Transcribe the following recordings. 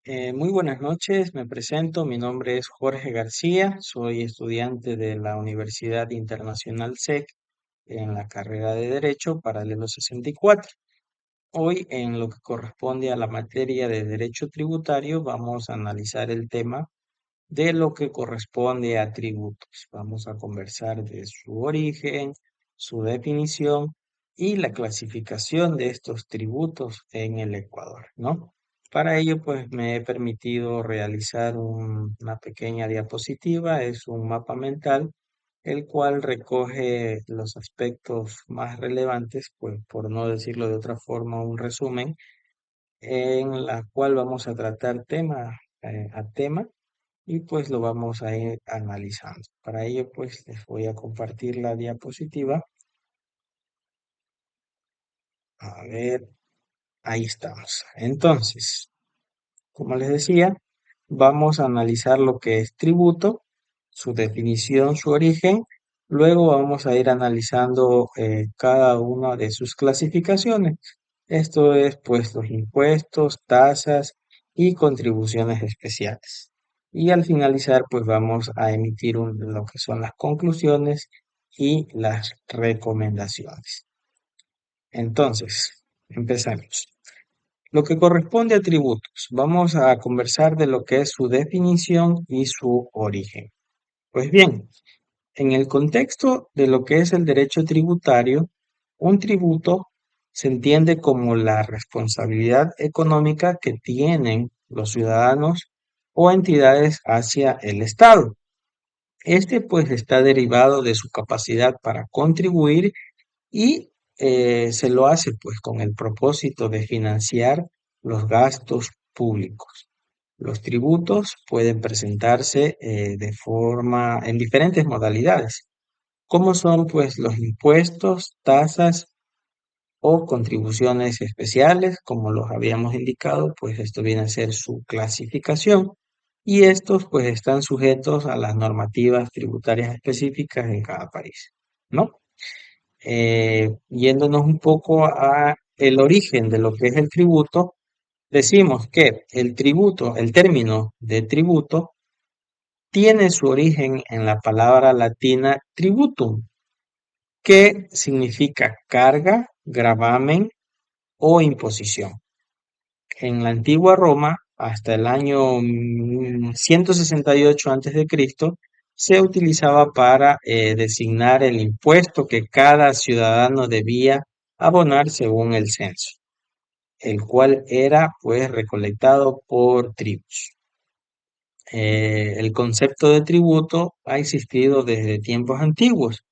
Muy buenas noches, me presento, mi nombre es Jorge García, soy estudiante de la Universidad Internacional SEC en la carrera de Derecho Paralelo 64. Hoy, en lo que corresponde a la materia de Derecho Tributario, vamos a analizar el tema de lo que corresponde a tributos. Vamos a conversar de su origen, su definición y la clasificación de estos tributos en el Ecuador, ¿no? Para ello, pues me he permitido realizar una pequeña diapositiva, es un mapa mental, el cual recoge los aspectos más relevantes, pues por no decirlo de otra forma, un resumen, en la cual vamos a tratar tema a tema y pues lo vamos a ir analizando. Para ello, pues les voy a compartir la diapositiva. A ver, ahí estamos. Entonces, como les decía, vamos a analizar lo que es tributo, su definición, su origen. Luego vamos a ir analizando cada una de sus clasificaciones. Esto es, pues, los impuestos, tasas y contribuciones especiales. Y al finalizar, pues vamos a emitir lo que son las conclusiones y las recomendaciones. Entonces, empezamos. Lo que corresponde a tributos, vamos a conversar de lo que es su definición y su origen. Pues bien, en el contexto de lo que es el derecho tributario, un tributo se entiende como la responsabilidad económica que tienen los ciudadanos o entidades hacia el Estado. Este pues está derivado de su capacidad para contribuir y se lo hace pues con el propósito de financiar los gastos públicos. Los tributos pueden presentarse en diferentes modalidades, como son pues los impuestos, tasas o contribuciones especiales, como los habíamos indicado, pues esto viene a ser su clasificación y estos pues están sujetos a las normativas tributarias específicas en cada país, ¿no? Yéndonos un poco a el origen de lo que es el tributo, decimos que el tributo, el término de tributo, tiene su origen en la palabra latina tributum, que significa carga, gravamen o imposición. En la antigua Roma, hasta el año 168 a.C., se utilizaba para designar el impuesto que cada ciudadano debía abonar según el censo, el cual era pues recolectado por tribus. El concepto de tributo ha existido desde tiempos antiguos,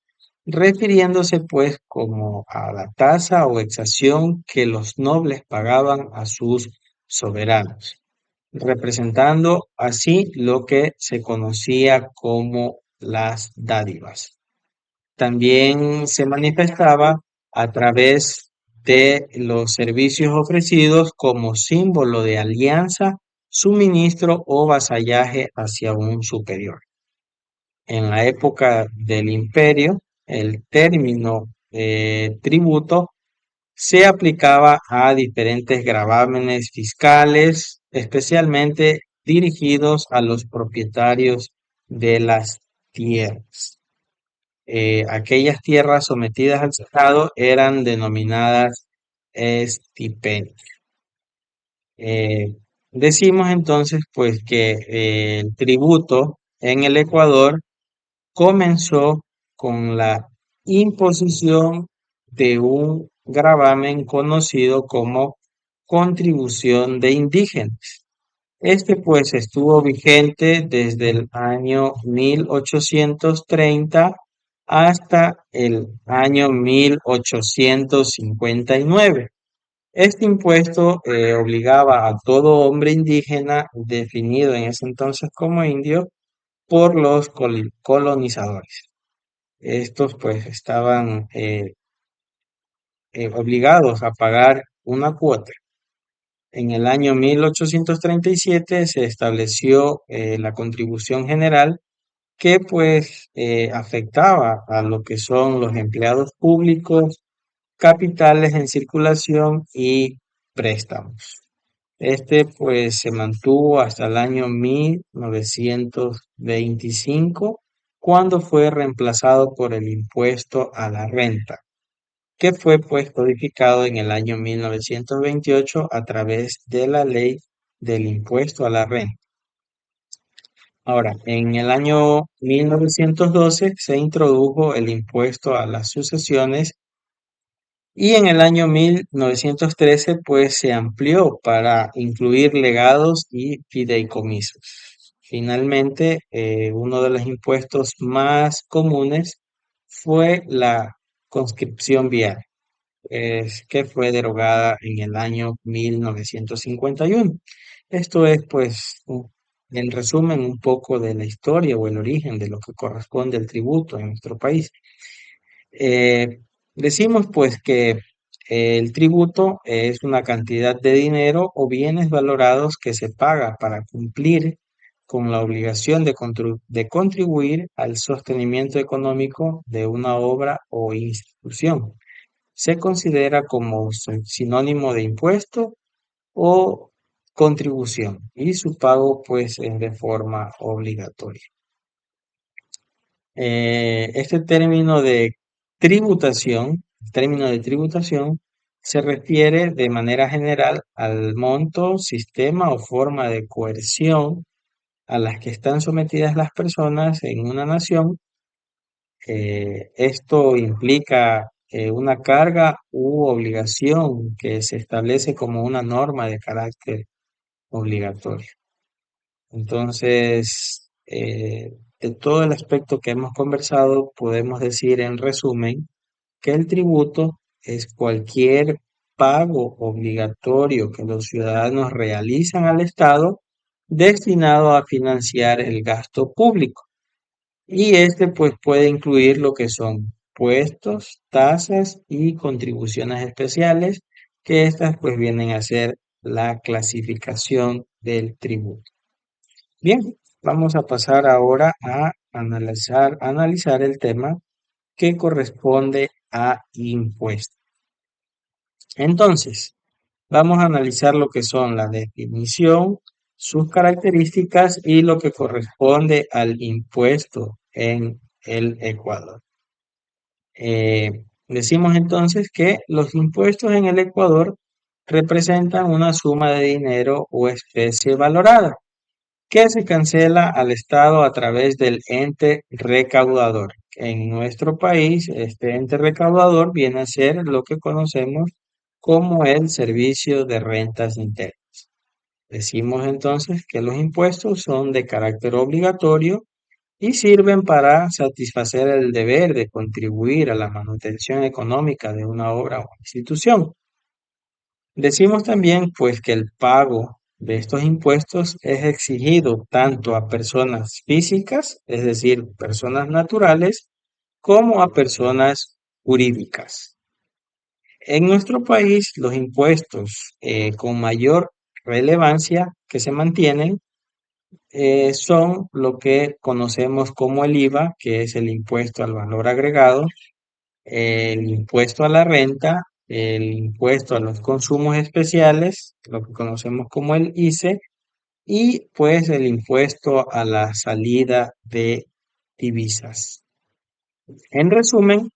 refiriéndose pues como a la tasa o exacción que los nobles pagaban a sus soberanos, representando así lo que se conocía como las dádivas. También se manifestaba a través de los servicios ofrecidos como símbolo de alianza, suministro o vasallaje hacia un superior. En la época del imperio, el término tributo se aplicaba a diferentes gravámenes fiscales, especialmente dirigidos a los propietarios de las tierras. Aquellas tierras sometidas al Estado eran denominadas estipendios. Eh, Decimos entonces pues que el tributo en el Ecuador comenzó con la imposición de un gravamen conocido como contribución de indígenas. Este pues estuvo vigente desde el año 1830 hasta el año 1859. Este impuesto obligaba a todo hombre indígena, definido en ese entonces como indio, por los colonizadores. Estos pues estaban obligados a pagar una cuota. En el año 1837 se estableció la contribución general que pues afectaba a lo que son los empleados públicos, capitales en circulación y préstamos. Este pues se mantuvo hasta el año 1925, cuando fue reemplazado por el impuesto a la renta, que fue pues codificado en el año 1928 a través de la ley del impuesto a la renta. Ahora, en el año 1912 se introdujo el impuesto a las sucesiones y en el año 1913 pues se amplió para incluir legados y fideicomisos. Finalmente, uno de los impuestos más comunes fue la conscripción vial, que fue derogada en el año 1951. Esto es, pues, en resumen, un poco de la historia o el origen de lo que corresponde al tributo en nuestro país. Eh, Decimos, pues, que el tributo es una cantidad de dinero o bienes valorados que se paga para cumplir con la obligación de contribuir al sostenimiento económico de una obra o institución. Se considera como sinónimo de impuesto o contribución y su pago pues es de forma obligatoria. Este término de tributación se refiere de manera general al monto, sistema o forma de coerción a las que están sometidas las personas en una nación. Esto implica una carga u obligación que se establece como una norma de carácter obligatorio. Entonces, de todo el aspecto que hemos conversado, podemos decir en resumen que el tributo es cualquier pago obligatorio que los ciudadanos realizan al Estado destinado a financiar el gasto público. Y este pues puede incluir lo que son puestos, tasas y contribuciones especiales, que estas pues vienen a ser la clasificación del tributo. Bien, vamos a pasar ahora a analizar el tema que corresponde a impuestos. Entonces, vamos a analizar lo que son la definición, sus características y lo que corresponde al impuesto en el Ecuador. Decimos entonces que los impuestos en el Ecuador representan una suma de dinero o especie valorada que se cancela al Estado a través del ente recaudador. En nuestro país, este ente recaudador viene a ser lo que conocemos como el Servicio de Rentas Internas. Decimos entonces que los impuestos son de carácter obligatorio y sirven para satisfacer el deber de contribuir a la manutención económica de una obra o institución. Decimos también, pues, que el pago de estos impuestos es exigido tanto a personas físicas, es decir, personas naturales, como a personas jurídicas. En nuestro país, los impuestos con mayor relevancia que se mantienen son lo que conocemos como el IVA, que es el impuesto al valor agregado, el impuesto a la renta, el impuesto a los consumos especiales, lo que conocemos como el ICE, y pues el impuesto a la salida de divisas. En resumen,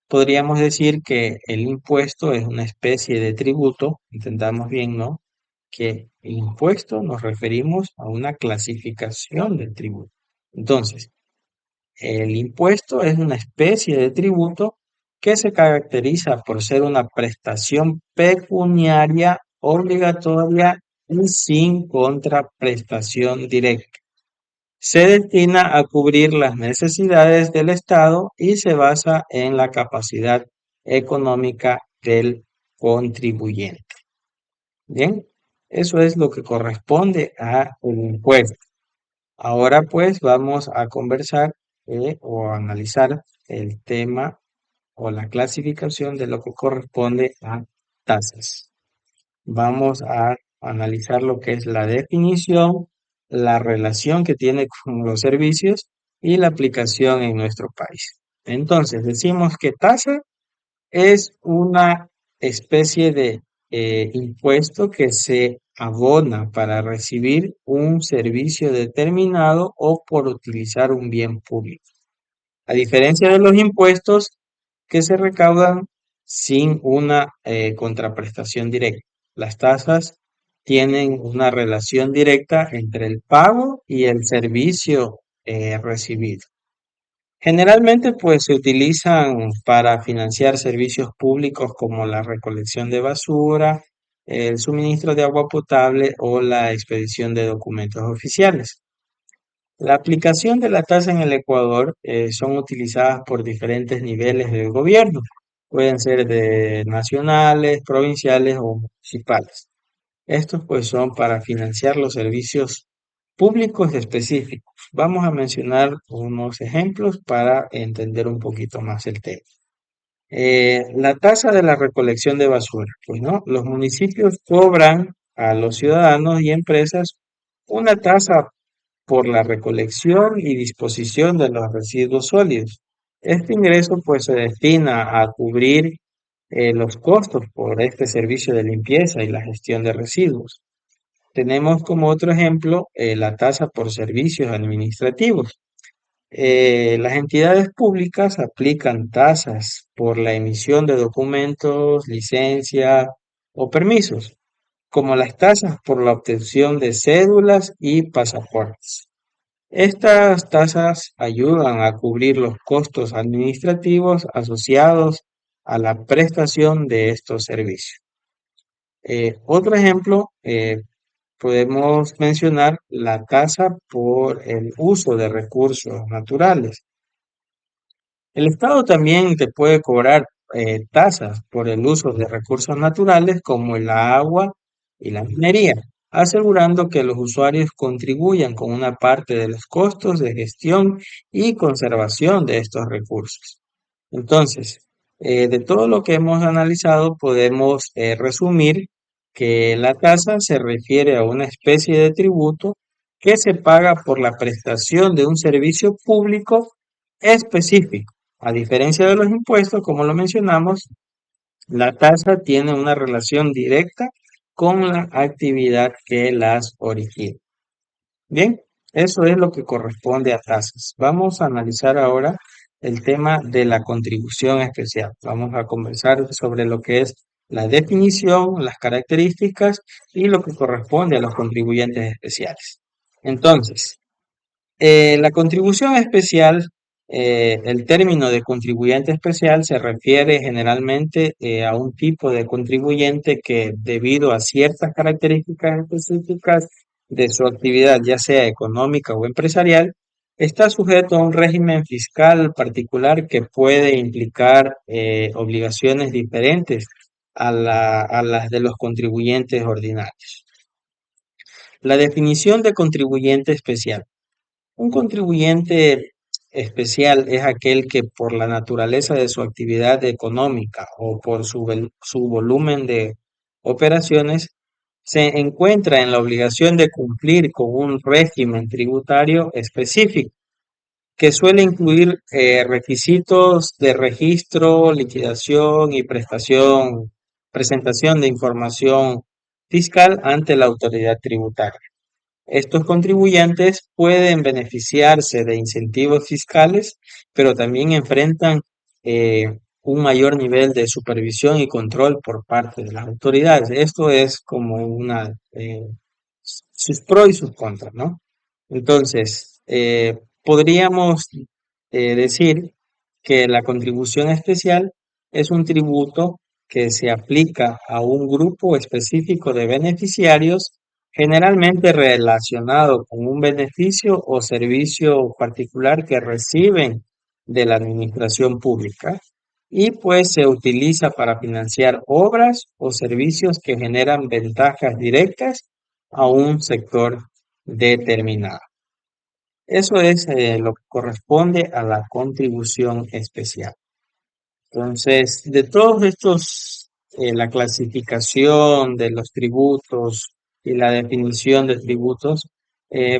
podríamos decir que el impuesto es una especie de tributo, entendamos bien, ¿no? Que el impuesto nos referimos a una clasificación del tributo. Entonces, el impuesto es una especie de tributo que se caracteriza por ser una prestación pecuniaria obligatoria y sin contraprestación directa. Se destina a cubrir las necesidades del Estado y se basa en la capacidad económica del contribuyente. Bien, eso es lo que corresponde a el impuesto. Ahora pues vamos a conversar o a analizar el tema o la clasificación de lo que corresponde a tasas. Vamos a analizar lo que es la definición, la relación que tiene con los servicios y la aplicación en nuestro país. Entonces, decimos que tasa es una especie de impuesto que se abona para recibir un servicio determinado o por utilizar un bien público. A diferencia de los impuestos que se recaudan sin una contraprestación directa. Las tasas tienen una relación directa entre el pago y el servicio recibido. Generalmente, pues se utilizan para financiar servicios públicos como la recolección de basura, el suministro de agua potable o la expedición de documentos oficiales. La aplicación de la tasa en el Ecuador son utilizadas por diferentes niveles del gobierno. Pueden ser de nacionales, provinciales o municipales. Estos pues son para financiar los servicios públicos específicos. Vamos a mencionar unos ejemplos para entender un poquito más el tema. La tasa de la recolección de basura. Pues no, los municipios cobran a los ciudadanos y empresas una tasa por la recolección y disposición de los residuos sólidos. Este ingreso pues se destina a cubrir los costos por este servicio de limpieza y la gestión de residuos. Tenemos como otro ejemplo la tasa por servicios administrativos. Las entidades públicas aplican tasas por la emisión de documentos, licencia o permisos, como las tasas por la obtención de cédulas y pasaportes. Estas tasas ayudan a cubrir los costos administrativos asociados a la prestación de estos servicios. Otro ejemplo, podemos mencionar la tasa por el uso de recursos naturales. El Estado también te puede cobrar tasas por el uso de recursos naturales como el agua y la minería, asegurando que los usuarios contribuyan con una parte de los costos de gestión y conservación de estos recursos. Entonces, de todo lo que hemos analizado, podemos resumir que la tasa se refiere a una especie de tributo que se paga por la prestación de un servicio público específico. A diferencia de los impuestos, como lo mencionamos, la tasa tiene una relación directa con la actividad que las origina. Bien, eso es lo que corresponde a tasas. Vamos a analizar ahora el tema de la contribución especial. Vamos a conversar sobre lo que es la definición, las características y lo que corresponde a los contribuyentes especiales. Entonces, la contribución especial, el término de contribuyente especial se refiere generalmente a un tipo de contribuyente que debido a ciertas características específicas de su actividad, ya sea económica o empresarial, está sujeto a un régimen fiscal particular que puede implicar obligaciones diferentes a las de los contribuyentes ordinarios. La definición de contribuyente especial. Un contribuyente especial es aquel que por la naturaleza de su actividad económica o por su volumen de operaciones se encuentra en la obligación de cumplir con un régimen tributario específico que suele incluir requisitos de registro, liquidación y presentación de información fiscal ante la autoridad tributaria. Estos contribuyentes pueden beneficiarse de incentivos fiscales, pero también enfrentan un mayor nivel de supervisión y control por parte de las autoridades. Esto es como sus pros y sus contras, ¿no? Entonces, podríamos decir que la contribución especial es un tributo que se aplica a un grupo específico de beneficiarios, generalmente relacionado con un beneficio o servicio particular que reciben de la administración pública y pues se utiliza para financiar obras o servicios que generan ventajas directas a un sector determinado. Eso es lo que corresponde a la contribución especial. Entonces, de todos estos, la clasificación de los tributos y la definición de tributos,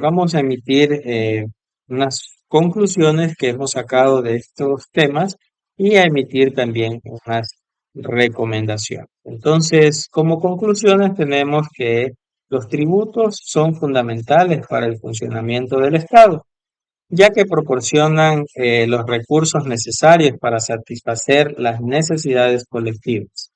vamos a emitir unas conclusiones que hemos sacado de estos temas y a emitir también unas recomendaciones. Entonces, como conclusiones tenemos que Los tributos son fundamentales para el funcionamiento del Estado, ya que proporcionan los recursos necesarios para satisfacer las necesidades colectivas.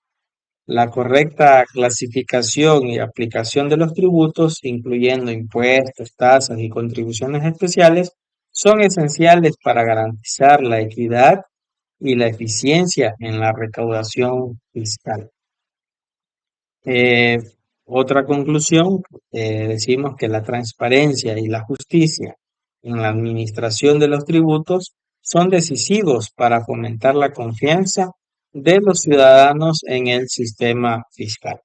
La correcta clasificación y aplicación de los tributos, incluyendo impuestos, tasas y contribuciones especiales, son esenciales para garantizar la equidad y la eficiencia en la recaudación fiscal. Eh, Otra conclusión, decimos que la transparencia y la justicia en la administración de los tributos son decisivos para fomentar la confianza de los ciudadanos en el sistema fiscal.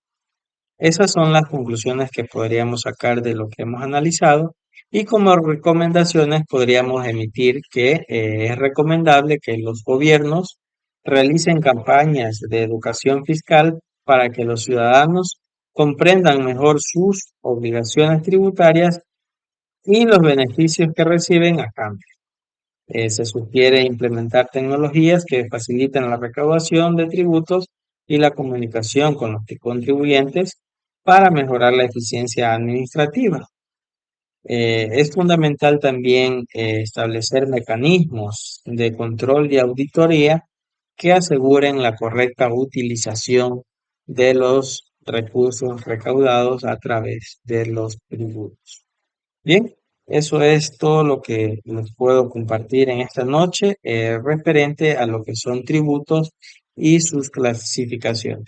Esas son las conclusiones que podríamos sacar de lo que hemos analizado y como recomendaciones podríamos emitir que es recomendable que los gobiernos realicen campañas de educación fiscal para que los ciudadanos comprendan mejor sus obligaciones tributarias y los beneficios que reciben a cambio. Se sugiere implementar tecnologías que faciliten la recaudación de tributos y la comunicación con los contribuyentes para mejorar la eficiencia administrativa. Es fundamental también establecer mecanismos de control y auditoría que aseguren la correcta utilización de los recursos recaudados a través de los tributos. Bien, eso es todo lo que les puedo compartir en esta noche referente a lo que son tributos y sus clasificaciones.